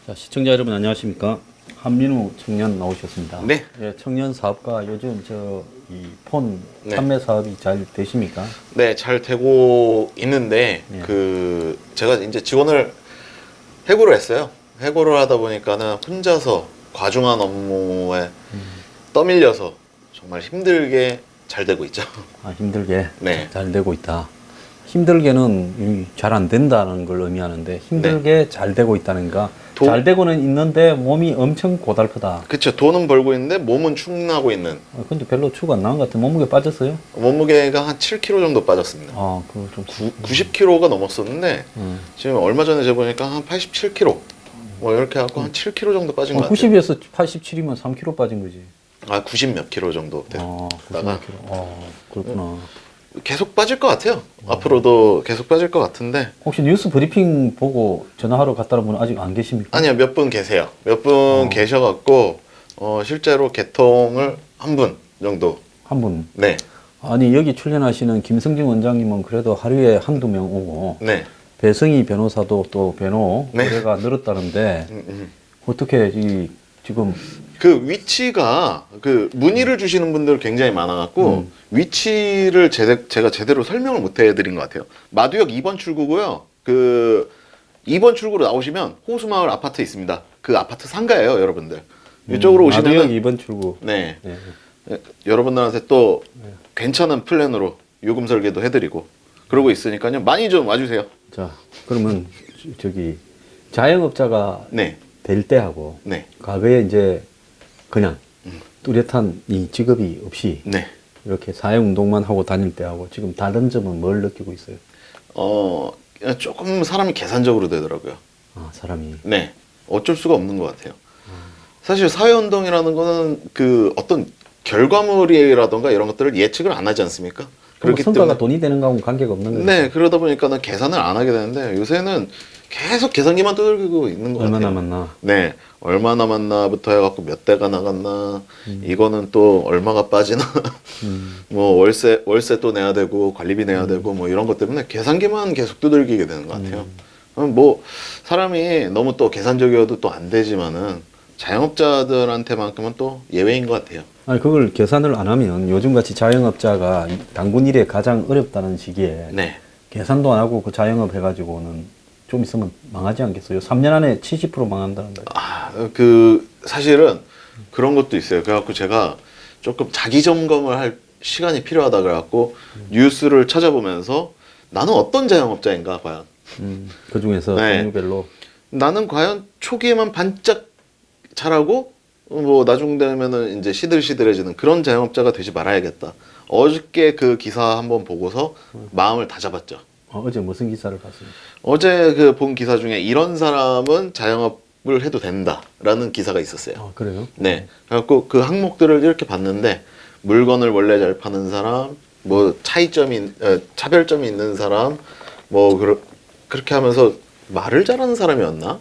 자, 시청자 여러분 안녕하십니까? 한민우 청년 나오셨습니다. 네. 예, 청년 사업가 요즘 이 폰 네. 판매 사업이 잘 되십니까? 네, 잘 되고 있는데 예. 제가 이제 지원을 해고를 했어요. 해고를 하다 보니까는 혼자서 과중한 업무에 떠밀려서 정말 힘들게 잘 되고 있죠. 아, 힘들게 네. 잘 되고 있다. 힘들게는 잘 안 된다는 걸 의미하는데 힘들게 잘 되고 있다는가? 잘 되고는 있는데 몸이 엄청 고달프다. 그쵸. 돈은 벌고 있는데 몸은 축나고 있는. 근데 별로 추가 안 나온 것 같아. 몸무게 빠졌어요? 몸무게가 한 7kg 정도 빠졌습니다. 아, 그거 좀 90kg가 넘었었는데 지금 얼마 전에 재보니까 한 87kg 뭐 이렇게 해갖고 한 7kg 정도 빠진 것 같아요. 90에서 87이면 3kg 빠진 거지. 아, 90 몇 킬로 정도 아, 됐다가 90kg. 그렇구나. 계속 빠질 것 같아요. 앞으로도 계속 빠질 것 같은데. 혹시 뉴스 브리핑 보고 전화하러 갔다는 분은 아직 안 계십니까? 아니요, 몇 분 계세요. 몇 분 계셔갖고 실제로 개통을 한 분 정도. 한 분. 네, 아니, 여기 출연하시는 김성진 원장님은 그래도 하루에 한두 명 오고, 네. 배성희 변호사도 또 변호 네. 의뢰가 늘었다는데, 어떻게 지금 그 위치가 문의를 주시는 분들 굉장히 많아갖고 위치를 제가 제대로 설명을 못 해드린 것 같아요. 마두역 2번 출구고요. 2번 출구로 나오시면 호수마을 아파트 있습니다. 그 아파트 상가예요, 여러분들. 이쪽으로 오시면 마두역 2번 출구. 네. 네. 여러분들한테 또 괜찮은 플랜으로 요금 설계도 해드리고 그러고 있으니까요. 많이 좀 와주세요. 자, 그러면 자영업자가 네, 될 때하고, 네, 과거에 이제 그냥 뚜렷한 이 직업이 없이 네. 이렇게 사회운동만 하고 다닐 때하고 지금 다른 점은 뭘 느끼고 있어요? 조금 사람이 계산적으로 되더라고요. 아, 사람이. 네, 어쩔 수가 없는 것 같아요. 사실 사회운동이라는 거는 어떤 결과물이라던가 이런 것들을 예측을 안 하지 않습니까? 그렇기 성과가 돈이 되는 거하고는 관계가 없는 거죠. 네, 그러다 보니까는 계산을 안 하게 되는데 요새는 계속 계산기만 두들기고 있는 것 얼마 같아요. 남았나? 네, 얼마 남았나부터 해갖고 몇 대가 나갔나, 이거는 또 얼마가 빠지나, 뭐 월세 또 내야 되고 관리비 내야 되고 뭐 이런 것 때문에 계산기만 계속 두들기게 되는 것 같아요. 뭐 사람이 너무 또 계산적이어도 또 안 되지만은 자영업자들한테만큼은 또 예외인 것 같아요. 아니, 그걸 계산을 안 하면 요즘같이 자영업자가 당군 일에 가장 어렵다는 시기에 네. 계산도 안 하고 그 자영업 해가지고는 좀 있으면 망하지 않겠어요? 3년 안에 70% 망한다는 거예요. 사실은 그런 것도 있어요. 그래갖고 제가 조금 자기 점검을 할 시간이 필요하다 그래갖고 뉴스를 찾아보면서 나는 어떤 자영업자인가 과연. 그 중에서 네. 종류별로. 나는 과연 초기에만 반짝 잘하고 뭐 나중 되면은 이제 시들시들해지는 그런 자영업자가 되지 말아야겠다. 어저께 그 기사 한번 보고서 마음을 다잡았죠. 어제 무슨 기사를 봤습니까? 어제 본 기사 중에 이런 사람은 자영업을 해도 된다라는 기사가 있었어요. 아, 그래요? 네. 그래갖고 그 항목들을 이렇게 봤는데 물건을 원래 잘 파는 사람, 뭐 차별점이 있는 사람, 뭐 그렇게 하면서 말을 잘하는 사람이었나?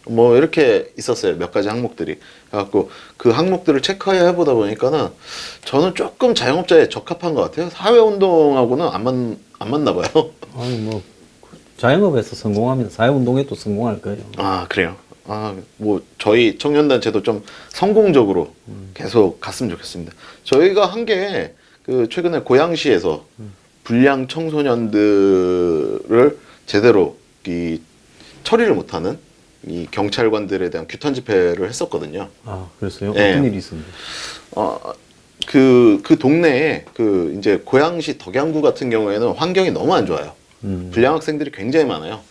뭐 이렇게 있었어요. 몇 가지 항목들이. 그래갖고 그 항목들을 체크해 보다 보니까는 저는 조금 자영업자에 적합한 것 같아요. 사회운동하고는 안 맞나 봐요. 아니, 뭐 자영업에서 성공하면 사회운동에도 성공할 거예요. 아, 그래요? 뭐 저희 청년단체도 좀 성공적으로 계속 갔으면 좋겠습니다. 저희가 한 게 최근에 고양시에서 불량 청소년들을 제대로 처리를 못하는 이 경찰관들에 대한 규탄 집회를 했었거든요. 아, 그랬어요? 네. 어떤 일이 있었는데? 그 동네에 이제 고양시 덕양구 같은 경우에는 환경이 너무 안 좋아요. 불량 학생들이 굉장히 많아요.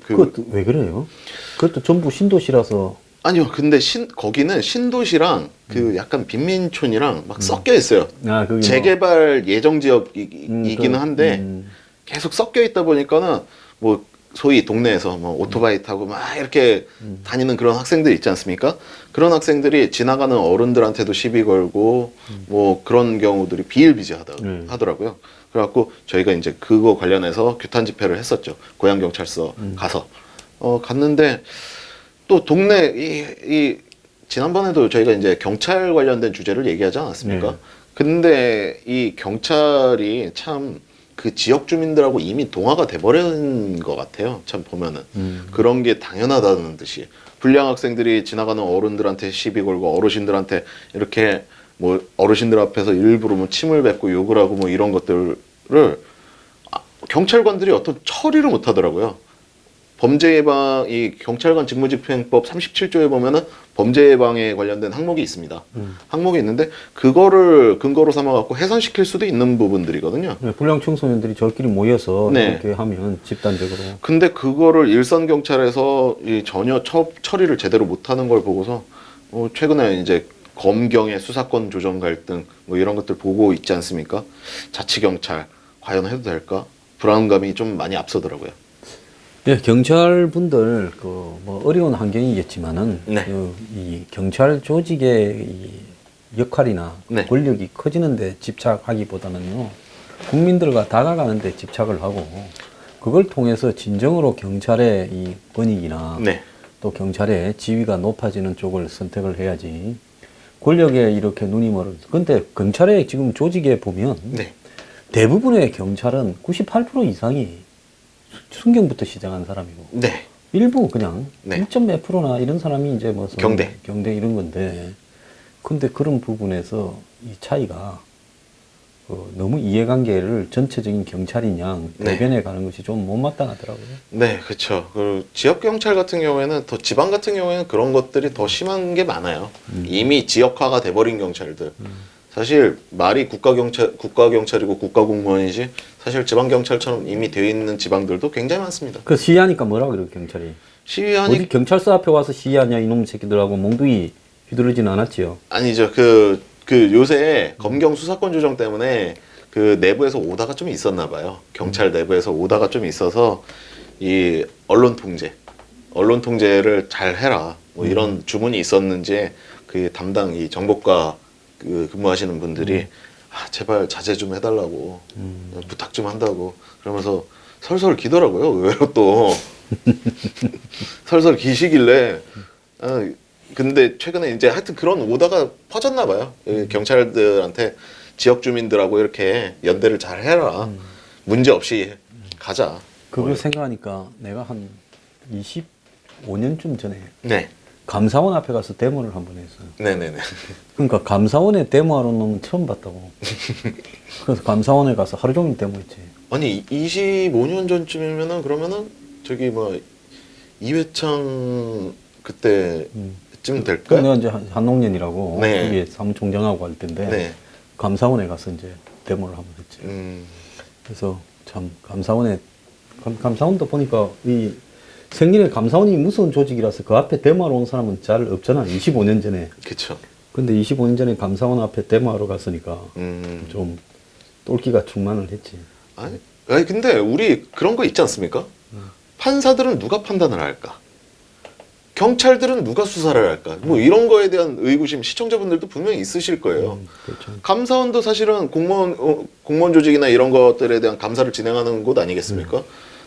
그것도 왜 그래요? 그것도 전부 신도시라서. 아니요, 근데 거기는 신도시랑 약간 빈민촌이랑 막 섞여 있어요. 아, 그게 재개발 예정 지역이기는 한데 계속 섞여 있다 보니까는 뭐 소위 동네에서 뭐 오토바이 타고 막 이렇게 다니는 그런 학생들 있지 않습니까? 그런 학생들이 지나가는 어른들한테도 시비 걸고 뭐 그런 경우들이 비일비재하더라고요. 그래갖고 저희가 이제 그거 관련해서 규탄 집회를 했었죠. 고양경찰서 가서 갔는데 또 동네 지난번에도 저희가 이제 경찰 관련된 주제를 얘기하지 않았습니까? 네. 근데 이 경찰이 참 그 지역 주민들하고 이미 동화가 돼버린 것 같아요. 참 보면은 그런 게 당연하다는 듯이 불량 학생들이 지나가는 어른들한테 시비 걸고 어르신들한테 이렇게 뭐 어르신들 앞에서 일부러 뭐 침을 뱉고 욕을 하고 뭐 이런 것들을 경찰관들이 어떤 처리를 못 하더라고요. 범죄 예방 이 경찰관 직무집행법 37조에 보면은 범죄 예방에 관련된 항목이 있습니다. 항목이 있는데 그거를 근거로 삼아 갖고 해산시킬 수도 있는 부분들이거든요. 네, 불량 청소년들이 저끼리 모여서 네. 이렇게 하면 집단적으로. 근데 그거를 일선 경찰에서 전혀 처리를 제대로 못하는 걸 보고서 최근에 이제 검경의 수사권 조정 갈등 뭐 이런 것들 보고 있지 않습니까? 자치 경찰 과연 해도 될까? 불안감이 좀 많이 앞서더라고요. 예, 경찰분들 뭐 어려운 환경이겠지만은 네. 이 경찰 조직의 이 역할이나 네. 권력이 커지는데 집착하기보다는요 국민들과 다가가는데 집착을 하고 그걸 통해서 진정으로 경찰의 이 권익이나 네. 또 경찰의 지위가 높아지는 쪽을 선택을 해야지 권력에 이렇게 눈이 멀어. 근데 경찰의 지금 조직에 보면 네. 대부분의 경찰은 98% 이상이 순경부터 시작한 사람이고 네. 일부 그냥 네. 1점 몇 프로나 이런 사람이 이제 뭐 경대 이런 건데 근데 그런 부분에서 이 차이가 너무 이해관계를 전체적인 경찰이냐 대변해 가는 것이 좀 못마땅하더라고요. 네, 그렇죠. 그 지역 경찰 같은 경우에는 더 지방 같은 경우에는 그런 것들이 더 심한 게 많아요. 이미 지역화가 돼버린 경찰들. 사실 말이 국가경찰이고 국가공무원이지 사실 지방경찰처럼 이미 되어 있는 지방들도 굉장히 많습니다. 그 시위하니까 뭐라 그래요 경찰이? 시위하니 어디 경찰서 앞에 와서 시위하냐 이놈 새끼들하고 몽둥이 휘두르진 않았지요. 아니죠. 그 요새 검경 수사권 조정 때문에 그 내부에서 오다가 좀 있었나 봐요. 경찰 내부에서 오다가 좀 있어서 이 언론 통제를 잘 해라. 뭐 이런 주문이 있었는지 그 담당 이 정보과 그 근무하시는 분들이 제발 자제 좀 해달라고 부탁 좀 한다고 그러면서 설설 기더라고요. 의외로 또 설설 기시길래 근데 최근에 이제 하여튼 그런 오다가 퍼졌나 봐요. 경찰들한테 지역 주민들하고 이렇게 연대를 잘 해라. 문제 없이 가자. 그걸 생각하니까 내가 한 25년쯤 전에 네. 감사원 앞에 가서 데모를 한 번 했어요. 네네네. 그러니까 감사원에 데모하러 놈은 처음 봤다고. 그래서 감사원에 가서 하루 종일 데모했지. 아니 25년 전쯤이면은 그러면은 저기 뭐 이회창 그때쯤 될까요? 내가 이제 한농년이라고 네. 거기에 사무총장하고 할 텐데 네. 감사원에 가서 이제 데모를 한 번 했지. 그래서 참 감사원도 보니까 이 생일에 감사원이 무서운 조직이라서 그 앞에 데모하러 온 사람은 잘 없잖아. 25년 전에. 그쵸. 근데 25년 전에 감사원 앞에 데모하러 갔으니까 좀 똘끼가 충만을 했지. 아니 근데 우리 그런 거 있지 않습니까? 판사들은 누가 판단을 할까? 경찰들은 누가 수사를 할까? 뭐 이런 거에 대한 의구심 시청자분들도 분명히 있으실 거예요. 그렇죠. 감사원도 사실은 공무원 조직이나 이런 것들에 대한 감사를 진행하는 곳 아니겠습니까?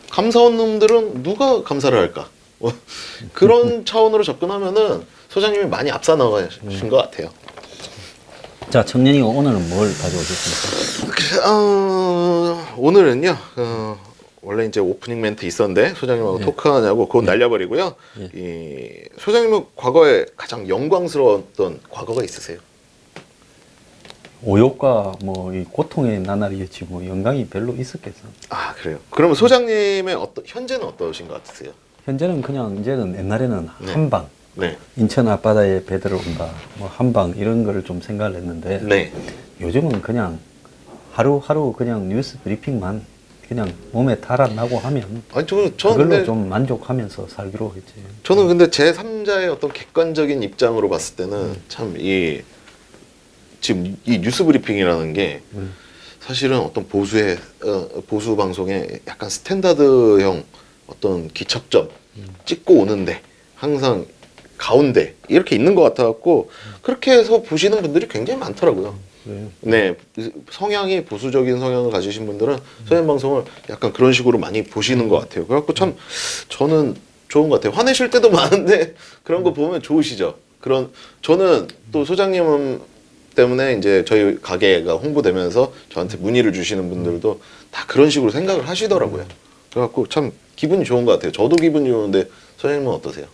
감사원 놈들은 누가 감사를 할까? 그런 차원으로 접근하면은 소장님이 많이 앞서 나가신 것 같아요. 자, 청년이 오늘은 뭘 가져오셨습니까? 오늘은요. 원래 이제 오프닝 멘트 있었는데 소장님하고 토크하냐고 그건 날려버리고요. 이 소장님은 과거에 가장 영광스러웠던 과거가 있으세요? 오욕과 뭐 이 고통의 나날이었지 뭐 영광이 별로 있었겠어. 아 그래요. 그러면 소장님의 현재는 어떠신 것 같으세요? 현재는 그냥 이제는 옛날에는 네. 한방 네. 인천 앞바다에 배들어 온다 뭐 한방 이런 거를 좀 생각을 했는데 네. 요즘은 그냥 하루하루 그냥 뉴스 브리핑만 그냥 몸에 달아나고 하면 아니 저는 그걸로 근데 좀 만족하면서 살기로 했지. 저는 근데 제 3자의 어떤 객관적인 입장으로 봤을 때는 참 지금 이 뉴스 브리핑이라는 게 사실은 어떤 보수 방송의 약간 스탠다드형 어떤 기척점 찍고 오는데 항상 가운데 이렇게 있는 것 같아갖고 그렇게 해서 보시는 분들이 굉장히 많더라고요. 그래요. 네, 성향이 보수적인 성향을 가지신 분들은 서현 방송을 약간 그런 식으로 많이 보시는 것 같아요. 그래갖고 참 저는 좋은 것 같아요. 화내실 때도 많은데 그런 거 보면 좋으시죠. 저는 또 소장님 때문에 이제 저희 가게가 홍보되면서 저한테 문의를 주시는 분들도 다 그런 식으로 생각을 하시더라고요. 그래갖고 참 기분이 좋은 것 같아요. 저도 기분이 좋은데 소장님은 어떠세요?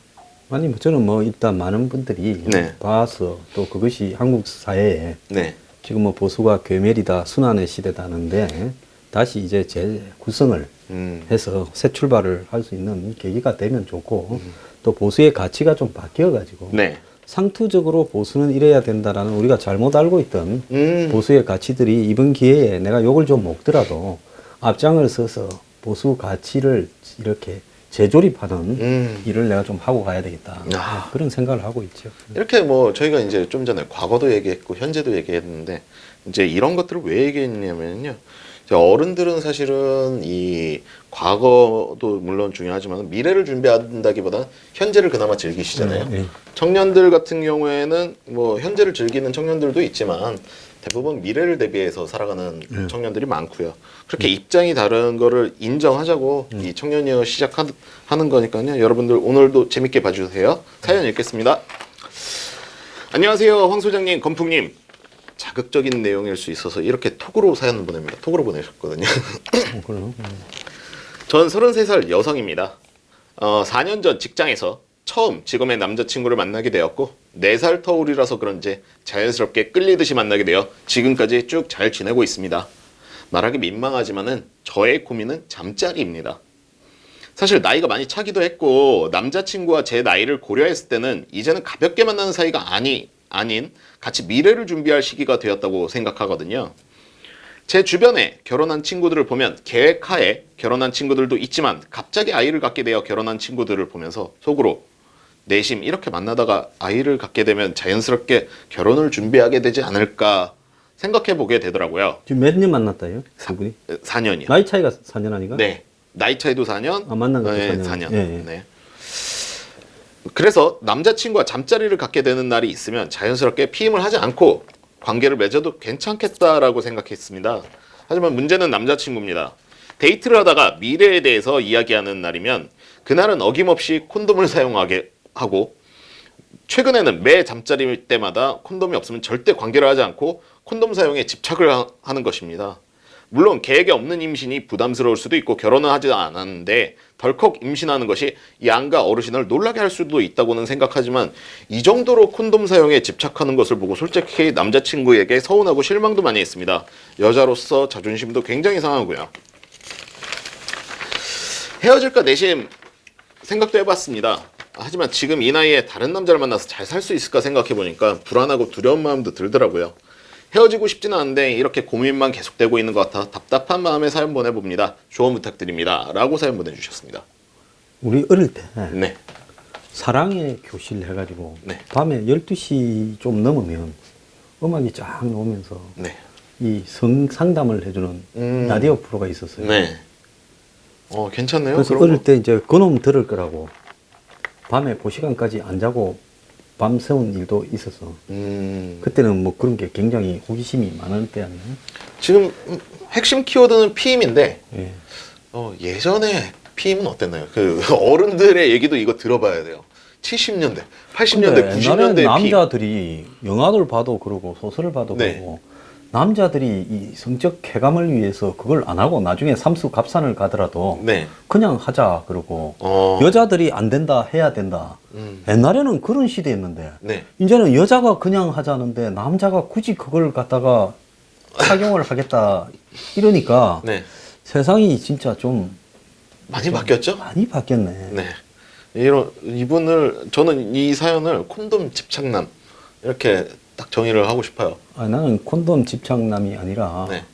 아니, 뭐 저는 뭐 일단 많은 분들이 네. 봐서 또 그것이 한국 사회에 네. 지금 뭐 보수가 괴멸이다, 순환의 시대다는데 다시 이제 재구성을 해서 새 출발을 할 수 있는 계기가 되면 좋고 또 보수의 가치가 좀 바뀌어가지고 네. 상투적으로 보수는 이래야 된다라는 우리가 잘못 알고 있던 보수의 가치들이 이번 기회에 내가 욕을 좀 먹더라도 앞장을 서서 보수 가치를 이렇게 재조립하는 일을 내가 좀 하고 가야 되겠다. 아. 그런 생각을 하고 있죠. 이렇게 뭐 저희가 이제 좀 전에 과거도 얘기했고 현재도 얘기했는데 이제 이런 것들을 왜 얘기했냐면요. 이제 어른들은 사실은 이 과거도 물론 중요하지만 미래를 준비한다기보다 현재를 그나마 즐기시잖아요. 네. 청년들 같은 경우에는 뭐 현재를 즐기는 청년들도 있지만 대부분 미래를 대비해서 살아가는 청년들이 많고요. 그렇게 입장이 다른 거를 인정하자고 이 청년이어 시작하는 거니까요. 여러분들 오늘도 재밌게 봐주세요. 사연 읽겠습니다. 안녕하세요, 황 소장님, 건풍님. 자극적인 내용일 수 있어서 이렇게 톡으로 사연 보냅니다. 톡으로 보내셨거든요. 그럼. 전 33살 여성입니다. 4년 전 직장에서 처음 지금의 남자친구를 만나게 되었고 4살 터울이라서 그런지 자연스럽게 끌리듯이 만나게 되어 지금까지 쭉 잘 지내고 있습니다. 말하기 민망하지만은 저의 고민은 잠자리입니다. 사실 나이가 많이 차기도 했고 남자친구와 제 나이를 고려했을 때는 이제는 가볍게 만나는 사이가 아닌 같이 미래를 준비할 시기가 되었다고 생각하거든요. 제 주변에 결혼한 친구들을 보면 계획하에 결혼한 친구들도 있지만 갑자기 아이를 갖게 되어 결혼한 친구들을 보면서 속으로 내심 이렇게 만나다가 아이를 갖게 되면 자연스럽게 결혼을 준비하게 되지 않을까 생각해 보게 되더라고요. 지금 몇 년 만났다요? 두 분이? 4년이요. 나이 차이가 4년 아닌가? 네. 나이 차이도 4년. 아, 만난 것도 네, 4년. 4년. 예, 예. 네. 그래서 남자친구와 잠자리를 갖게 되는 날이 있으면 자연스럽게 피임을 하지 않고 관계를 맺어도 괜찮겠다라고 생각했습니다. 하지만 문제는 남자친구입니다. 데이트를 하다가 미래에 대해서 이야기하는 날이면 그날은 어김없이 콘돔을 사용하게 하고 최근에는 매 잠자리 때마다 콘돔이 없으면 절대 관계를 하지 않고 콘돔 사용에 집착을 하는 것입니다. 물론 계획에 없는 임신이 부담스러울 수도 있고 결혼은 하지 않았는데 덜컥 임신하는 것이 양가 어르신을 놀라게 할 수도 있다고는 생각하지만 이 정도로 콘돔 사용에 집착하는 것을 보고 솔직히 남자친구에게 서운하고 실망도 많이 했습니다. 여자로서 자존심도 굉장히 상하고요. 헤어질까 내심 생각도 해봤습니다. 하지만 지금 이 나이에 다른 남자를 만나서 잘 살 수 있을까 생각해보니까 불안하고 두려운 마음도 들더라고요. 헤어지고 싶지는 않은데 이렇게 고민만 계속되고 있는 것 같아 답답한 마음에 사연 보내봅니다. 조언 부탁드립니다. 라고 사연 보내주셨습니다. 우리 어릴 때 네. 사랑의 교실 해가지고 네. 밤에 12시 좀 넘으면 음악이 쫙 나오면서 네. 이 상담을 해주는 라디오 프로가 있었어요. 네. 괜찮네요. 그래서 그런 어릴 거. 때 이제 그놈 들을 거라고 밤에 그 시간까지 안 자고 밤 새운 일도 있었어. 그때는 뭐 그런 게 굉장히 호기심이 많은 때 아니에요? 지금 핵심 키워드는 피임인데 예. 예전에 피임은 어땠나요? 그 어른들의 얘기도 이거 들어봐야 돼요. 70년대, 80년대, 근데 90년대 옛날에 남자들이 영화를 봐도 그러고 소설을 봐도 네. 그러고 남자들이 이 성적 쾌감을 위해서 그걸 안 하고 나중에 삼수갑산을 가더라도 네. 그냥 하자 그러고 여자들이 안 된다 해야 된다. 옛날에는 그런 시대였는데 네. 이제는 여자가 그냥 하자는데 남자가 굳이 그걸 갖다가 착용을 하겠다 이러니까 네. 세상이 진짜 좀 많이 바뀌었죠? 많이 바뀌었네. 네. 저는 이 사연을 콘돔 집착남 이렇게 딱 정의를 하고 싶어요. 아, 나는 콘돔 집착남이 아니라 네.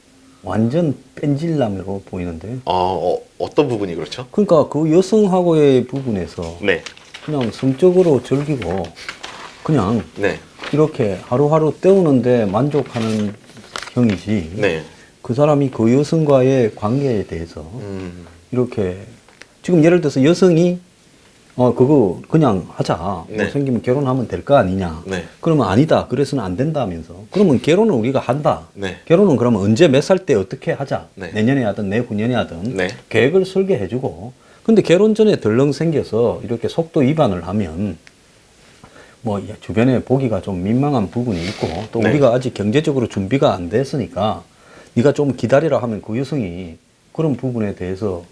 완전 뺀질남으로 보이는데. 어떤 부분이 그렇죠? 그러니까 그 여성하고의 부분에서 네. 그냥 성적으로 즐기고 그냥 네. 이렇게 하루하루 때우는데 만족하는 형이지. 네. 그 사람이 그 여성과의 관계에 대해서 이렇게 지금 예를 들어서 여성이 그거 그냥 하자. 네. 뭐 생기면 결혼하면 될 거 아니냐. 네. 그러면 아니다. 그래서는 안 된다면서. 그러면 결혼은 우리가 한다. 네. 결혼은 그러면 언제 몇 살 때 어떻게 하자. 네. 내년에 하든 내후년에 하든 네. 계획을 설계해주고. 근데 결혼 전에 덜렁 생겨서 이렇게 속도 위반을 하면 뭐 주변에 보기가 좀 민망한 부분이 있고 또 네. 우리가 아직 경제적으로 준비가 안 됐으니까 네가 좀 기다리라 하면 그 여성이 그런 부분에 대해서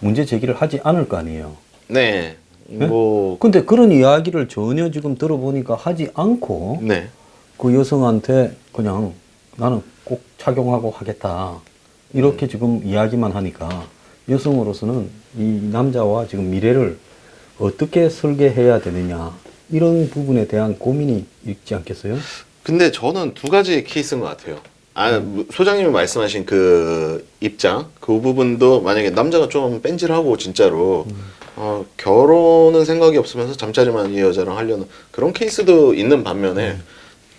문제 제기를 하지 않을 거 아니에요. 네. 뭐 근데 그런 이야기를 전혀 지금 들어보니까 하지 않고 네. 그 여성한테 그냥 나는 꼭 착용하고 하겠다. 이렇게 지금 이야기만 하니까 여성으로서는 이 남자와 지금 미래를 어떻게 설계해야 되느냐. 이런 부분에 대한 고민이 있지 않겠어요? 근데 저는 두 가지 케이스인 것 같아요. 소장님이 말씀하신 그 입장, 그 부분도 만약에 남자가 좀 뺀질하고 진짜로 결혼은 생각이 없으면서 잠자리만 이 여자랑 하려는 그런 케이스도 있는 반면에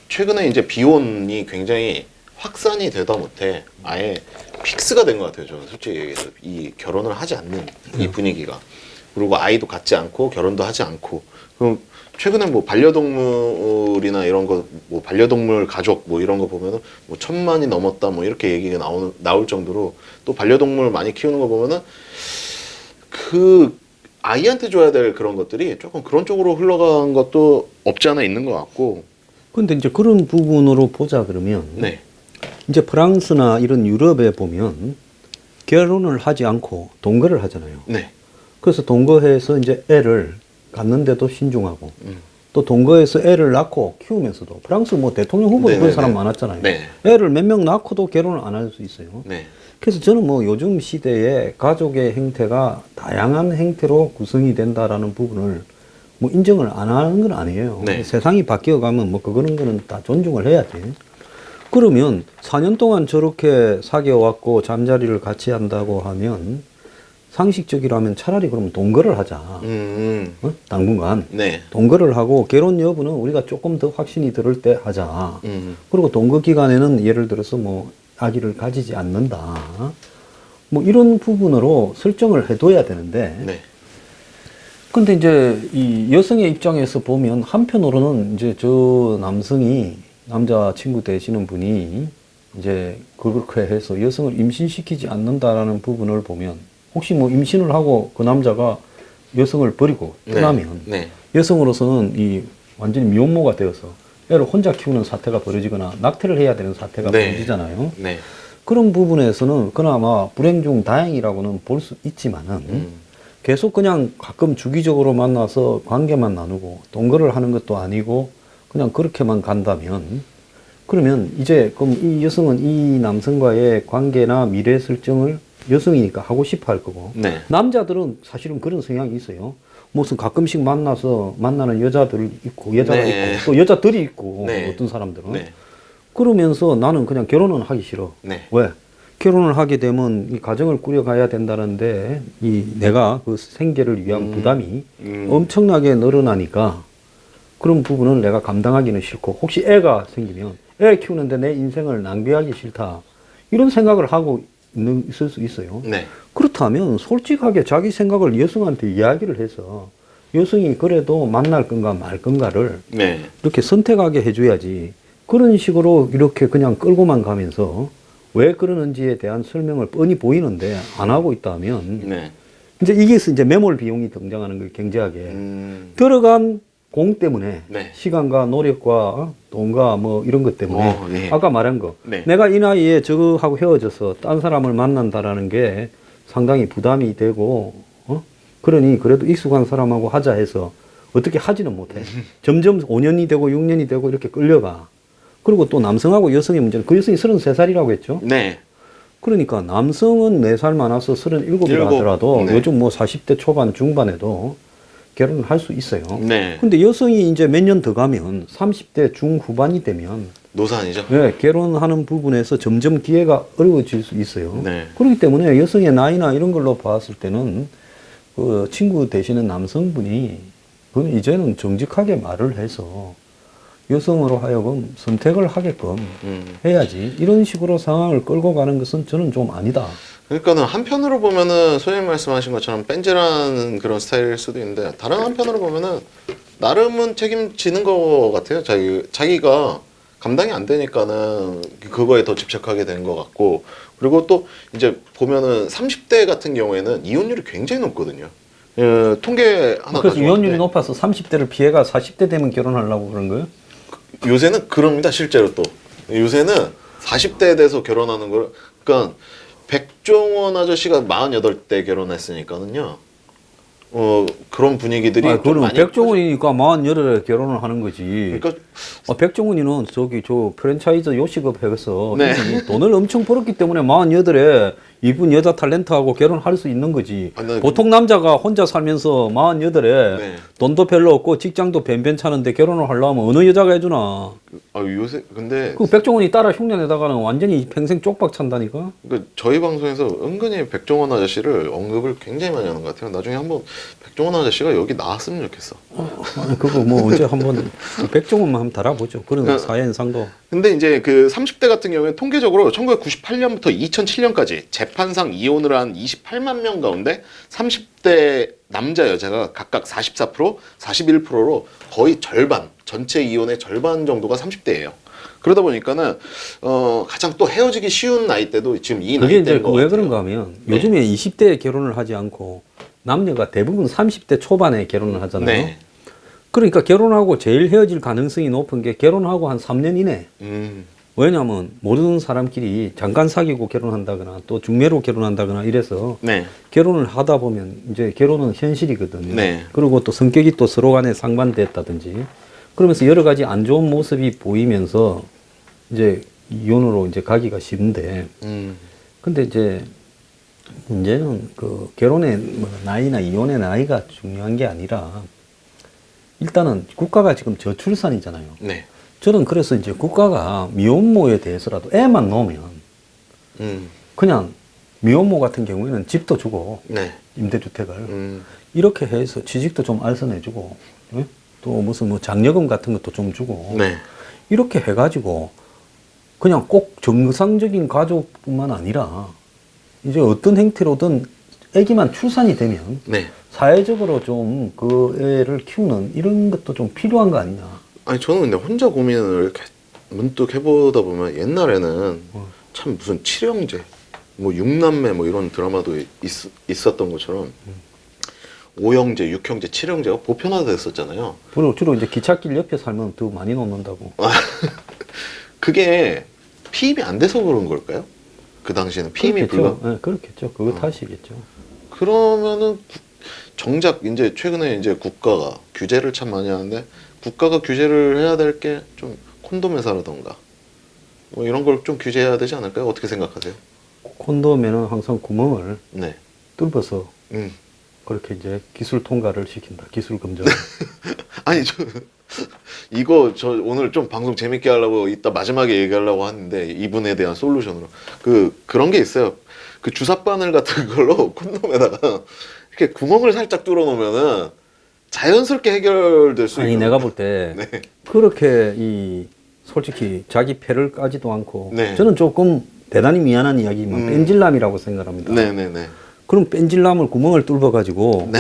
최근에 이제 비혼이 굉장히 확산이 되다 못해 아예 픽스가 된 것 같아요. 저는 솔직히 얘기해서 이 결혼을 하지 않는 이 분위기가, 그리고 아이도 갖지 않고 결혼도 하지 않고. 그럼 최근에 뭐 반려동물이나 이런 거, 뭐 반려동물 가족 뭐 이런 거 보면은 뭐 1,000만이 넘었다 뭐 이렇게 얘기가 나올 정도로, 또 반려동물 많이 키우는 거 보면은 그 아이한테 줘야 될 그런 것들이 조금 그런 쪽으로 흘러간 것도 없지 않아 있는 것 같고. 근데 이제 그런 부분으로 보자 그러면 네. 이제 프랑스나 이런 유럽에 보면 결혼을 하지 않고 동거를 하잖아요. 네. 그래서 동거해서 이제 애를 갖는데도 신중하고 또 동거해서 애를 낳고 키우면서도, 프랑스 뭐 대통령 후보도 그런 네네네. 사람 많았잖아요. 네. 애를 몇 명 낳고도 결혼을 안 할 수 있어요. 네. 그래서 저는 뭐 요즘 시대에 가족의 형태가 다양한 형태로 구성이 된다라는 부분을 뭐 인정을 안 하는 건 아니에요. 네. 세상이 바뀌어가면 뭐 거는 다 존중을 해야지. 그러면 4년 동안 저렇게 사귀어왔고 잠자리를 같이 한다고 하면 상식적이라면 차라리 그러면 동거를 하자. 당분간 네. 동거를 하고 결혼 여부는 우리가 조금 더 확신이 들을 때 하자. 그리고 동거 기간에는 예를 들어서 뭐 아기를 가지지 않는다. 뭐 이런 부분으로 설정을 해둬야 되는데. 네. 근데 이제 이 여성의 입장에서 보면 한편으로는 이제 저 남자 친구 되시는 분이 이제 그렇게 해서 여성을 임신시키지 않는다라는 부분을 보면, 혹시 뭐 임신을 하고 그 남자가 여성을 버리고 떠나면 네. 여성으로서는 이 완전히 미혼모가 되어서 애를 혼자 키우는 사태가 벌어지거나 낙태를 해야 되는 사태가 네. 벌어지잖아요. 네. 그런 부분에서는 그나마 불행 중 다행이라고는 볼 수 있지만은 계속 그냥 가끔 주기적으로 만나서 관계만 나누고 동거를 하는 것도 아니고 그냥 그렇게만 간다면, 그러면 이제 그럼 이 여성은 이 남성과의 관계나 미래 설정을 여성이니까 하고 싶어 할 거고, 네. 남자들은 사실은 그런 성향이 있어요. 무슨 가끔씩 만나는 여자들 있고, 여자가 네. 있고, 또 여자들이 있고, 네. 어떤 사람들은. 네. 그러면서 나는 그냥 결혼은 하기 싫어. 네. 왜? 결혼을 하게 되면 이 가정을 꾸려가야 된다는데 내가 그 생계를 위한 부담이 엄청나게 늘어나니까 그런 부분은 내가 감당하기는 싫고, 혹시 애가 생기면 애 키우는데 내 인생을 낭비하기 싫다. 이런 생각을 하고 있을 수 있어요. 네. 그렇다면 솔직하게 자기 생각을 여성한테 이야기를 해서 여성이 그래도 만날 건가 말 건가를 네. 이렇게 선택하게 해줘야지, 그런 식으로 이렇게 그냥 끌고만 가면서 왜 그러는지에 대한 설명을 뻔히 보이는데 안 하고 있다면 네. 이제 매몰 비용이 등장하는 거예요. 경제학에 들어간 공 때문에 네. 시간과 노력과 돈과 뭐 이런 것 때문에 네. 아까 말한 거 네. 내가 이 나이에 저거하고 헤어져서 딴 사람을 만난다라는 게 상당히 부담이 되고 그러니 그래도 익숙한 사람하고 하자 해서 어떻게 하지는 못해. 점점 5년이 되고 6년이 되고 이렇게 끌려가. 그리고 또 남성하고 여성의 문제는, 그 여성이 33살이라고 했죠. 네. 그러니까 남성은 4살 많아서 37이라 하더라도 네. 요즘 뭐 40대 초반 중반에도 결혼을 할 수 있어요. 네. 근데 여성이 이제 몇 년 더 가면 30대 중후반이 되면 노산이죠. 네, 결혼하는 부분에서 점점 기회가 어려워질 수 있어요. 네. 그렇기 때문에 여성의 나이나 이런 걸로 봤을 때는 그 친구 되시는 남성분이 그건 이제는 정직하게 말을 해서 여성으로 하여금 선택을 하게끔 해야지, 이런 식으로 상황을 끌고 가는 것은 저는 좀 아니다. 그러니까는 한편으로 보면은 소장님 말씀하신 것처럼 뺀질하는 그런 스타일일 수도 있는데, 다른 한편으로 보면은 나름은 책임지는 것 같아요. 자기가 감당이 안 되니까는 그거에 더 집착하게 된 것 같고, 그리고 또 이제 보면은 30대 같은 경우에는 이혼율이 굉장히 높거든요. 통계 하나 그래서 이혼율이 가져왔는데 높아서 30대를 피해가 40대 되면 결혼하려고 그런 거예요? 요새는 그럽니다. 실제로 또 요새는 40대에 돼서 결혼하는 걸, 그러니까 백종원 아저씨가 48대 결혼했으니까는요. 그런 분위기들이 좀 그거는 많이 백종원이니까 48에 결혼을 하는 거지. 그러니까 백종원이는 저 프랜차이즈 요식업 해서 네. 돈을 엄청 벌었기 때문에 48에 이쁜 여자 탤런트하고 결혼할 수 있는 거지. 아, 나 보통 남자가 혼자 살면서 48에 네. 돈도 별로 없고 직장도 변변찮은데 결혼을 하려면 어느 여자가 해주나. 요새 근데 그 백종원이 따라 흉내내다가는 완전히 평생 쪽박 찬다니까. 그러니까 저희 방송에서 은근히 백종원 아저씨를 언급을 굉장히 많이 하는 것 같아요. 나중에 한번 백종원 아저씨가 여기 나왔으면 좋겠어. 아니, 그거 뭐 언제 한번 백종원만 한번 달아보죠. 그런 사연상도. 근데 이제 그 30대 같은 경우에 통계적으로 1998년부터 2007년까지 재판상 이혼을 한 28만 명 가운데 30대 남자 여자가 각각 44%, 41%로 거의 절반, 전체 이혼의 절반 정도가 30대예요. 그러다 보니까는 가장 또 헤어지기 쉬운 나이대도 지금 이 그게 이제 나이대인 것 왜 같아요. 그런가 하면 네. 요즘에 20대에 결혼을 하지 않고 남녀가 대부분 30대 초반에 결혼을 하잖아요. 네. 그러니까 결혼하고 제일 헤어질 가능성이 높은 게 결혼하고 한 3년 이내. 왜냐하면 모르는 사람끼리 잠깐 사귀고 결혼한다거나 또 중매로 결혼한다거나 이래서 네. 결혼을 하다 보면 이제 결혼은 현실이거든요. 네. 그리고 또 성격이 또 서로 간에 상반됐다든지 그러면서 여러 가지 안 좋은 모습이 보이면서 이제 이혼으로 이제 가기가 쉬운데 근데 이제 문제는 그 결혼의 뭐 나이나 이혼의 나이가 중요한 게 아니라 일단은 국가가 지금 저출산이잖아요. 네. 저는 그래서 이제 국가가 미혼모에 대해서라도 애만 놓으면 그냥 미혼모 같은 경우에는 집도 주고 네. 임대주택을 이렇게 해서 취직도 좀 알선해주고 예? 또 무슨 뭐 장려금 같은 것도 좀 주고 네. 이렇게 해가지고 그냥 꼭 정상적인 가족뿐만 아니라 이제 어떤 형태로든 아기만 출산이 되면 네. 사회적으로 좀 그 애를 키우는 이런 것도 좀 필요한 거 아니냐. 아니 저는 근데 혼자 고민을 이렇게 문득 해보다 보면 옛날에는 참 무슨 칠형제, 뭐 육남매 뭐 이런 드라마도 있었던 것처럼 오형제, 육형제, 칠형제가 보편화됐었잖아요. 주로 이제 기찻길 옆에 살면 더 많이 놓는다고. 그게 피임이 안 돼서 그런 걸까요? 그 당시에는 피임이 불가. 네, 그렇겠죠. 그거 탓이겠죠. 그러면은 정작 이제 최근에 이제 국가가 규제를 참 많이 하는데 국가가 규제를 해야 될 게 좀 콘돔 회사라던가 뭐 이런 걸 좀 규제해야 되지 않을까요? 어떻게 생각하세요? 콘돔에는 항상 구멍을 네. 뚫어서 음. 그렇게 이제 기술 통과를 시킨다. 기술 검정. 아니 이거 저 오늘 좀 방송 재밌게 하려고 이따 마지막에 얘기하려고 하는데 이분에 대한 솔루션으로 그런 게 있어요. 그 주사 바늘 같은 걸로 콘돔에다가 이렇게 구멍을 살짝 뚫어 놓으면은 자연스럽게 해결될 수 아니 있는. 내가 볼 때 네. 그렇게 이 솔직히 자기 패를 까지도 않고 네. 저는 조금 대단히 미안한 이야기지만 뺀질남이라고 생각합니다. 네네네. 그럼 뺀질남을 구멍을 뚫어 가지고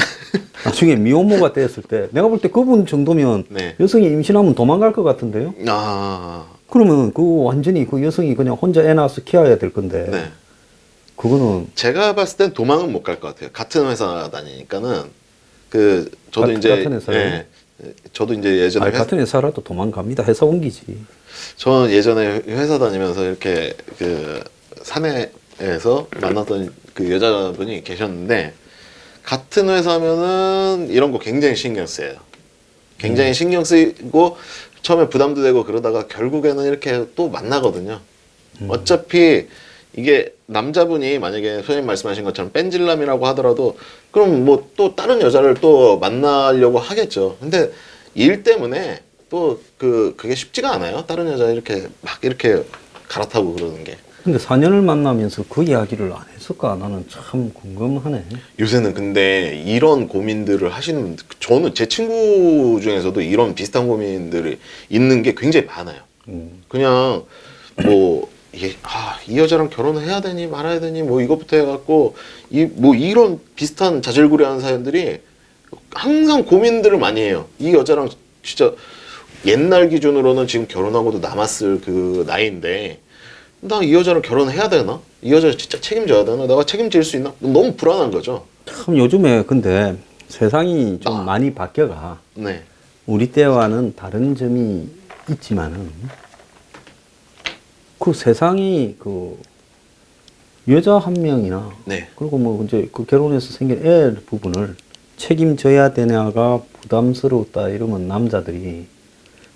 나중에 미혼모가 되었을 때 내가 볼 때 그분 정도면 네. 여성이 임신하면 도망갈 것 같은데요. 아. 그러면 그 완전히 그 여성이 그냥 혼자 애 낳아서 키워야 될 건데 네. 그거는 제가 봤을 땐 도망은 못 갈 것 같아요. 같은 회사 다니니까는 저도 이제 같은 회사요? 예, 저도 이제 예전에 같은 회사라도 도망갑니다. 회사 옮기지. 저 예전에 회사 다니면서 이렇게 그 사내에서 만났던 그 여자분이 계셨는데 같은 회사면은 이런 거 굉장히 신경 쓰여요. 굉장히 신경 쓰이고 처음에 부담도 되고 그러다가 결국에는 이렇게 또 만나거든요. 어차피 이게 남자분이 만약에 선생님 말씀하신 것처럼 뺀질남이라고 하더라도 그럼 뭐 또 다른 여자를 또 만나려고 하겠죠. 근데 일 때문에 또 그게 쉽지가 않아요. 다른 여자 이렇게 막 이렇게 갈아타고 그러는 게. 근데 4년을 만나면서 그 이야기를 안 했을까? 나는 참 궁금하네. 요새는 근데 이런 고민들을 하시는 저는 제 친구 중에서도 이런 비슷한 고민들이 있는 게 굉장히 많아요. 그냥 뭐 이 여자랑 결혼을 해야 되니 말아야 되니 뭐 이것부터 해갖고 뭐 이런 비슷한 자질구레한 사연들이 항상 고민들을 많이 해요. 이 여자랑 진짜 옛날 기준으로는 지금 결혼하고도 남았을 그 나이인데 나 이 여자랑 결혼해야 되나? 이 여자 진짜 책임져야 되나? 내가 책임질 수 있나? 너무 불안한 거죠. 참 요즘에 근데 세상이 좀 많이 바뀌어가. 네. 우리 때와는 다른 점이 있지만은 그 세상이 그 여자 한 명이나 네. 그리고 뭐 이제 그 결혼해서 생긴 애 부분을 책임져야 되냐가 부담스러웠다 이러면 남자들이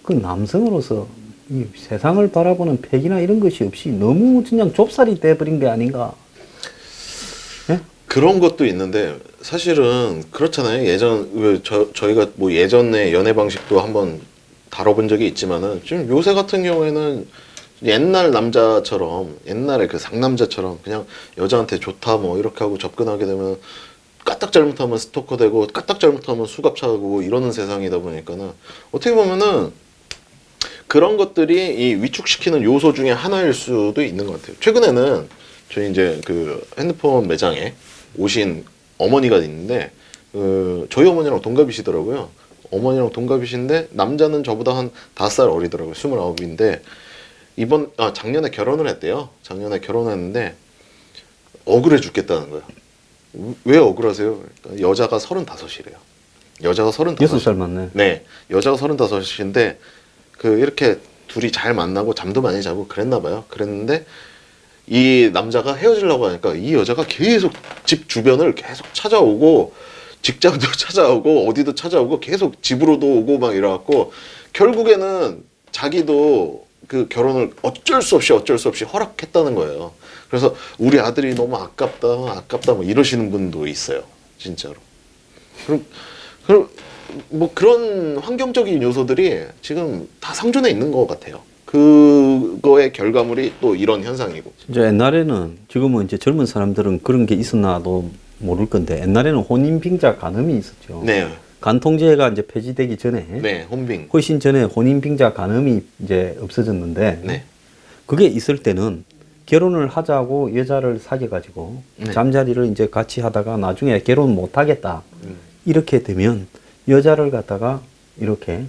그 남성으로서 이 세상을 바라보는 패기나 이런 것이 없이 너무 그냥 좁쌀이 돼버린 게 아닌가. 예? 그런 것도 있는데 사실은 그렇잖아요. 저희가 뭐 예전에 연애 방식도 한번 다뤄본 적이 있지만은 지금 요새 같은 경우에는 옛날 남자처럼 옛날에 그 상남자처럼 그냥 여자한테 좋다 뭐 이렇게 하고 접근하게 되면 까딱 잘못하면 스토커 되고 까딱 잘못하면 수갑차고 이러는 세상이다 보니까는 어떻게 보면은 그런 것들이 이 위축시키는 요소 중에 하나일 수도 있는 것 같아요. 최근에는 저희 이제 그 핸드폰 매장에 오신 어머니가 있는데 저희 어머니랑 동갑이시더라고요. 어머니랑 동갑이신데 남자는 저보다 한 5살 어리더라고요. 29인데 작년에 결혼을 했대요. 작년에 결혼했는데 억울해 죽겠다는 거예요. 왜 억울하세요? 그러니까 여자가 35이래요. 여자가 35. 6살 맞네. 네. 여자가 35인데 이렇게 둘이 잘 만나고 잠도 많이 자고 그랬나 봐요. 그랬는데 이 남자가 헤어지려고 하니까 이 여자가 계속 집 주변을 계속 찾아오고 직장도 찾아오고 어디도 찾아오고 계속 집으로도 오고 막 이래갖고 결국에는 자기도 그 결혼을 어쩔 수 없이 허락했다는 거예요. 그래서 우리 아들이 너무 아깝다 뭐 이러시는 분도 있어요. 진짜로. 그럼 뭐 그런 환경적인 요소들이 지금 다 상존해 있는 것 같아요. 그거의 결과물이 또 이런 현상이고. 진짜 옛날에는 지금은 이제 젊은 사람들은 그런 게 있었나도 모를 건데 옛날에는 혼인빙자 간음이 있었죠. 네. 간통제가 이제 폐지되기 전에 네, 혼빙. 훨씬 전에 혼인빙자 간음이 이제 없어졌는데 네. 그게 있을 때는 결혼을 하자고 여자를 사귀어가지고 네. 잠자리를 이제 같이 하다가 나중에 결혼 못 하겠다 이렇게 되면 여자를 갖다가 이렇게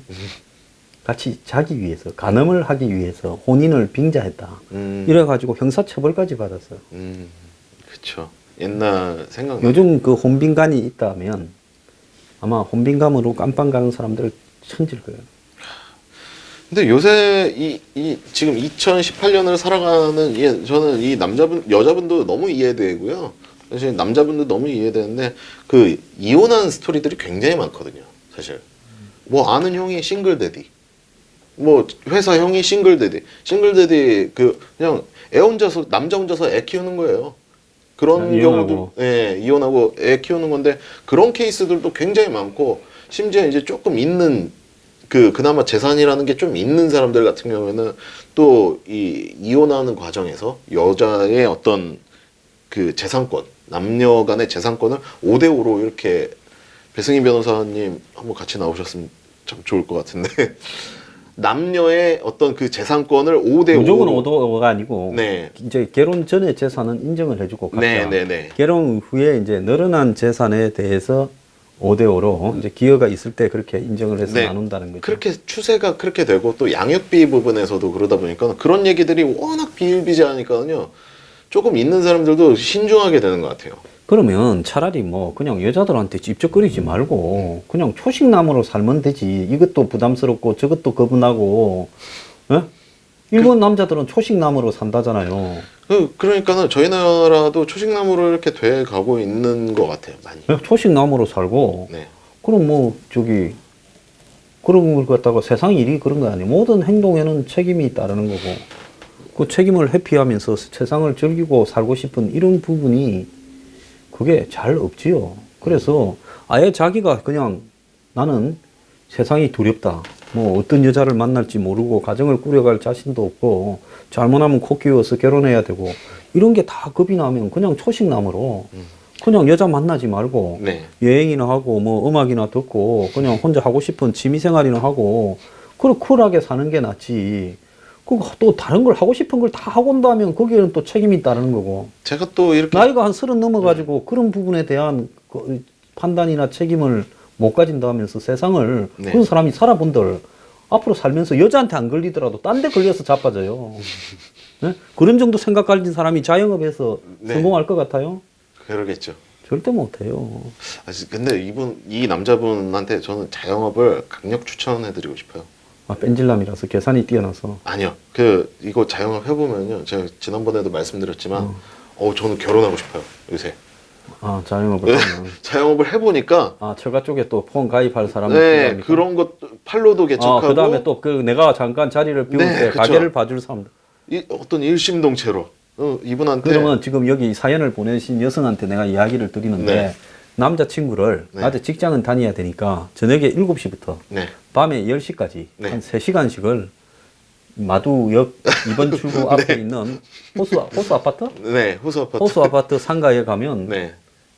같이 자기 위해서 간음을 하기 위해서 혼인을 빙자했다 이래가지고 형사처벌까지 받았어요. 그쵸. 옛날 생각. 요즘 그 혼빈간이 있다면 아마 혼빈감으로 깜빵 가는 사람들 천질 거예요. 근데 요새 지금 2018년을 살아가는 저는 이 여자분도 너무 이해되고요. 사실 남자분도 너무 이해되는데 그 이혼한 스토리들이 굉장히 많거든요. 사실 뭐 아는 형이 싱글데디, 뭐 회사 형이 싱글데디 그냥 남자 혼자서 애 키우는 거예요. 그런 경우도 이혼하고 애 키우는 건데 그런 케이스들도 굉장히 많고 심지어 이제 조금 있는 그나마 재산이라는 게 좀 있는 사람들 같은 경우에는 또 이혼하는 과정에서 여자의 어떤 그 재산권, 남녀 간의 재산권을 5대5로 이렇게 배승희 변호사님 한번 같이 나오셨으면 참 좋을 것 같은데 남녀의 어떤 그 재산권을 5대5로 무조건 5대5가 아니고 네. 이제 결혼 전에 재산은 인정을 해주고 각자 네. 결혼 후에 이제 늘어난 재산에 대해서 5대5로 이제 기여가 있을 때 그렇게 인정을 해서 나눈다는 거죠. 그렇게 추세가 그렇게 되고 또 양육비 부분에서도 그러다 보니까 그런 얘기들이 워낙 비일비재하니까요. 조금 있는 사람들도 신중하게 되는 것 같아요. 그러면 차라리 뭐 그냥 여자들한테 찝쩍거리지 말고 그냥 초식남으로 살면 되지. 이것도 부담스럽고 저것도 거분하고. 예? 일본 남자들은 초식남으로 산다잖아요. 그러니까는 저희 나라도 초식남으로 이렇게 돼 가고 있는 것 같아요. 많이. 초식남으로 살고. 네. 그럼 뭐 그런 걸 갖다가 세상 일이 그런 거 아니에요. 모든 행동에는 책임이 따르는 거고. 그 책임을 회피하면서 세상을 즐기고 살고 싶은 이런 부분이 그게 잘 없지요. 그래서 아예 자기가 그냥 나는 세상이 두렵다. 뭐 어떤 여자를 만날지 모르고 가정을 꾸려갈 자신도 없고 잘못하면 코 끼워서 결혼해야 되고 이런 게 다 겁이 나면 그냥 초식남으로 그냥 여자 만나지 말고 여행이나 하고 뭐 음악이나 듣고 그냥 혼자 하고 싶은 취미생활이나 하고 그렇게 쿨하게 사는 게 낫지. 또 다른 걸 하고 싶은 걸 다 하고 온다면 거기에는 또 책임이 따르는 거고. 제가 또 이렇게 나이가 한 30 넘어가지고 그런 부분에 대한 그 판단이나 책임을 못 가진다 하면서 세상을 그런 사람이 살아본들 앞으로 살면서 여자한테 안 걸리더라도 딴 데 걸려서 자빠져요. 네? 그런 정도 생각 가진 사람이 자영업에서 성공할 것 같아요? 그러겠죠. 절대 못해요. 근데 이 남자분한테 저는 자영업을 강력 추천해드리고 싶어요. 뺀질남이라서 계산이 뛰어나서. 아니요. 이거 자영업 해보면요. 제가 지난번에도 말씀드렸지만, 저는 결혼하고 싶어요. 요새. 아, 자영업을 하면. 자영업을 해보니까 아, 처가 쪽에 또 폰 가입할 사람은 네, 필요합니까? 그런 것 팔로도 개척하고 그다음에 또 그 내가 잠깐 자리를 비울 네, 때 그쵸. 가게를 봐줄 사람들. 어떤 일심동체로 이분한테 그러면 지금 여기 사연을 보내신 여성한테 내가 이야기를 드리는데 네. 남자친구를 네. 낮에 직장은 다녀야 되니까 저녁에 7시부터 네. 밤에 10시까지 네. 한 3시간씩을 마두역 2번 출구 앞에 있는 호수 아파트? 네, 호수 아파트. 호수 아파트 상가에 가면 네.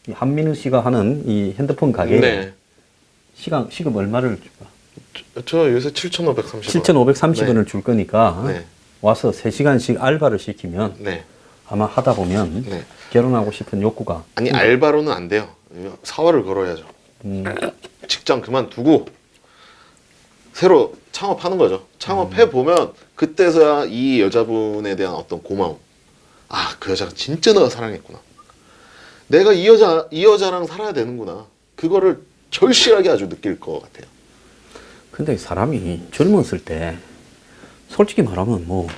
이 한민우 씨가 하는 이 핸드폰 가게에 네. 시급 얼마를 줄까? 저 요새 7,530원. 7,530원을 줄 거니까 네. 와서 3시간씩 알바를 시키면 네. 아마 하다 보면 네. 결혼하고 싶은 욕구가 아니 알바로는 안 돼요. 사활을 걸어야죠. 직장 그만두고 새로 창업하는 거죠. 창업해 보면 그때서야 이 여자분에 대한 어떤 고마움. 아, 그 여자가 진짜 내가 사랑했구나. 내가 이 여자랑 살아야 되는구나. 그거를 절실하게 아주 느낄 것 같아요. 근데 사람이 젊었을 때 솔직히 말하면 뭐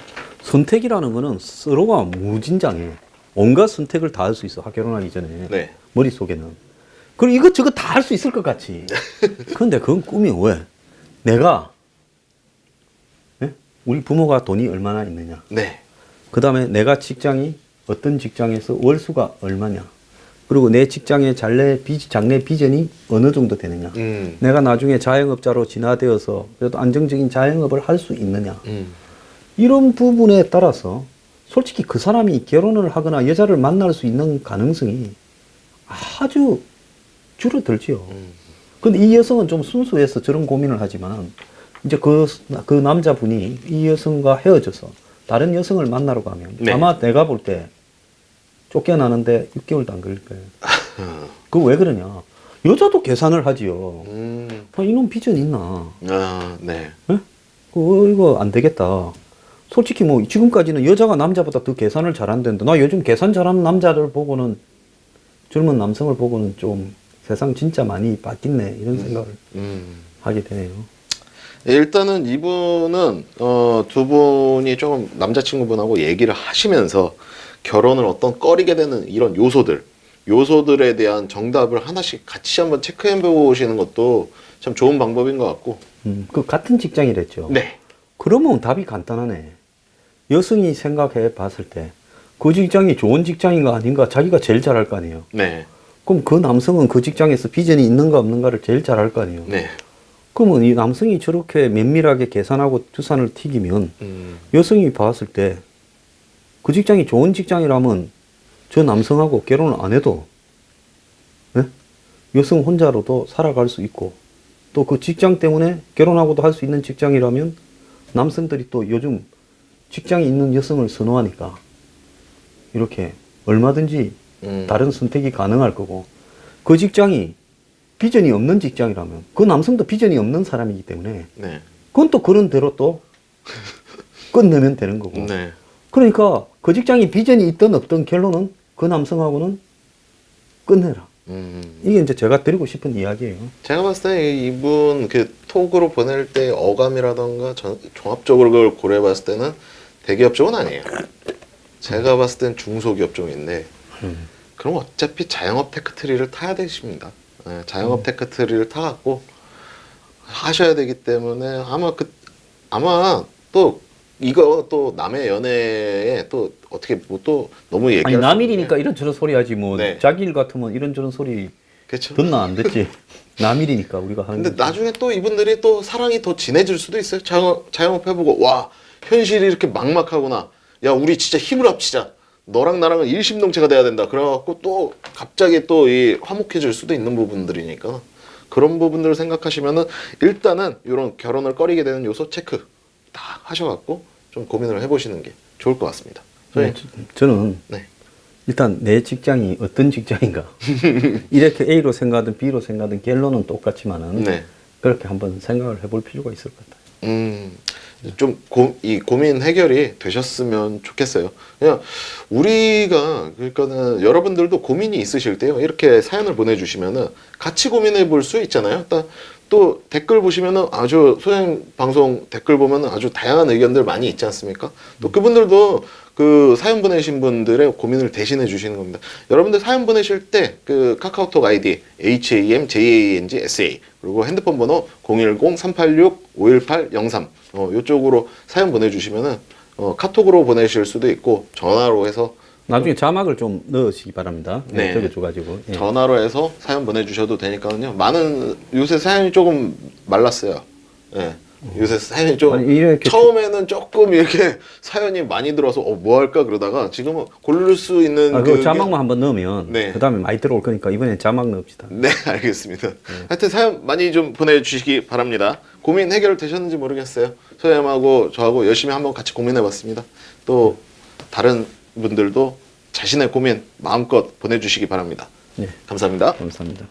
선택이라는 거는 서로가 무진장해. 온갖 선택을 다 할 수 있어. 결혼하기 전에. 네. 머릿속에는. 그리고 이것저것 다 할 수 있을 것 같지. 근데 그건 꿈이 왜? 내가 예? 우리 부모가 돈이 얼마나 있느냐. 네. 그 다음에 내가 직장이 어떤 직장에서 월수가 얼마냐. 그리고 내 직장의 장래 비전이 어느 정도 되느냐. 내가 나중에 자영업자로 진화되어서 그래도 안정적인 자영업을 할 수 있느냐. 이런 부분에 따라서 솔직히 그 사람이 결혼을 하거나 여자를 만날 수 있는 가능성이 아주 줄어들지요. 근데 이 여성은 좀 순수해서 저런 고민을 하지만 이제 그 남자분이 이 여성과 헤어져서 다른 여성을 만나러 가면 네. 아마 내가 볼 때 쫓겨나는데 6개월도 안 걸릴 거예요. 그거 왜 그러냐? 여자도 계산을 하지요. 아, 이놈 비전 있나? 아, 네. 예? 이거 안 되겠다. 솔직히 뭐 지금까지는 여자가 남자보다 더 계산을 잘한다는데 나 요즘 계산 잘하는 남자들 보고는 젊은 남성을 보고는 좀 세상 진짜 많이 바뀌네 이런 생각을 하게 되네요. 일단은 이분은 두 분이 조금 남자친구분하고 얘기를 하시면서 결혼을 어떤 꺼리게 되는 이런 요소들에 대한 정답을 하나씩 같이 한번 체크해 보시는 것도 참 좋은 방법인 것 같고. 그 같은 직장이랬죠. 네. 그러면 답이 간단하네. 여성이 생각해 봤을 때 그 직장이 좋은 직장인가 아닌가 자기가 제일 잘 알 거 아니에요. 네. 그럼 그 남성은 그 직장에서 비전이 있는가 없는가를 제일 잘 알 거 아니에요. 네. 그러면 이 남성이 저렇게 면밀하게 계산하고 주산을 튀기면 여성이 봤을 때 그 직장이 좋은 직장이라면 저 남성하고 결혼을 안 해도 네? 여성 혼자로도 살아갈 수 있고 또 그 직장 때문에 결혼하고도 할 수 있는 직장이라면 남성들이 또 요즘 직장이 있는 여성을 선호하니까 이렇게 얼마든지 다른 선택이 가능할 거고 그 직장이 비전이 없는 직장이라면 그 남성도 비전이 없는 사람이기 때문에 네. 그건 또 그런 대로 또 끝내면 되는 거고 네. 그러니까 그 직장이 비전이 있든 없든 결론은 그 남성하고는 끝내라. 이게 이제 제가 드리고 싶은 이야기예요. 제가 봤을 때 이분 그 톡으로 보낼 때 어감이라던가 종합적으로 그걸 고려해 봤을 때는 대기업 쪽은 아니에요. 제가 봤을 땐 중소기업 쪽인데 그럼 어차피 자영업 테크트리를 타야 되십니다. 네, 자영업 테크트리를 타갖고 하셔야 되기 때문에 아마 또 이거 또 남의 연애에 또 어떻게 뭐 또 너무 아니 얘기할 남일이니까 이런저런 소리 하지 뭐 네. 자기 일 같으면 이런저런 소리 그렇죠. 듣나 안 듣지. 남일이니까 우리가 하는 근데 거지. 나중에 또 이분들이 또 사랑이 더 진해질 수도 있어요. 자영업 해보고 와 현실이 이렇게 막막하구나. 야 우리 진짜 힘을 합치자. 너랑 나랑은 일심동체가 돼야 된다. 그래갖고 또 갑자기 또 이 화목해질 수도 있는 부분들이니까 그런 부분들을 생각하시면은 일단은 이런 결혼을 꺼리게 되는 요소 체크 다 하셔갖고 좀 고민을 해보시는 게 좋을 것 같습니다. 네, 저는 네. 일단 내 직장이 어떤 직장인가 이렇게 A로 생각하든 B로 생각하든 결론은 똑같지만은 네. 그렇게 한번 생각을 해볼 필요가 있을 것 같아요. 좀 이 고민 해결이 되셨으면 좋겠어요. 그냥 우리가 그러니까는 여러분들도 고민이 있으실 때요. 이렇게 사연을 보내주시면은 같이 고민해 볼 수 있잖아요. 또 댓글 보시면은 아주 소장 방송 댓글 보면은 아주 다양한 의견들 많이 있지 않습니까? 또 그분들도 그 사연 보내신 분들의 고민을 대신해 주시는 겁니다. 여러분들 사연 보내실 때 그 카카오톡 아이디 HAMJANGSA 그리고 핸드폰 번호 010-386-51803 이쪽으로 사연 보내주시면은 카톡으로 보내실 수도 있고 전화로 해서 나중에 자막을 좀 넣으시기 바랍니다. 네. 적어줘가지고. 예. 전화로 해서 사연 보내주셔도 되니까요. 많은 요새 사연이 조금 말랐어요. 예. 요새 사연이 좀 아니, 이렇게 처음에는 조금 이렇게 사연이 많이 들어서 뭐 할까 그러다가 지금은 고를 수 있는 그 자막만 한번 넣으면 네. 그 다음에 많이 들어올 거니까 이번엔 자막 넣읍시다. 네, 알겠습니다. 하여튼 사연 많이 좀 보내주시기 바랍니다. 고민 해결 되셨는지 모르겠어요. 소장님하고 저하고 열심히 한번 같이 고민해봤습니다. 또 다른 분들도 자신의 고민 마음껏 보내주시기 바랍니다. 네. 감사합니다. 감사합니다.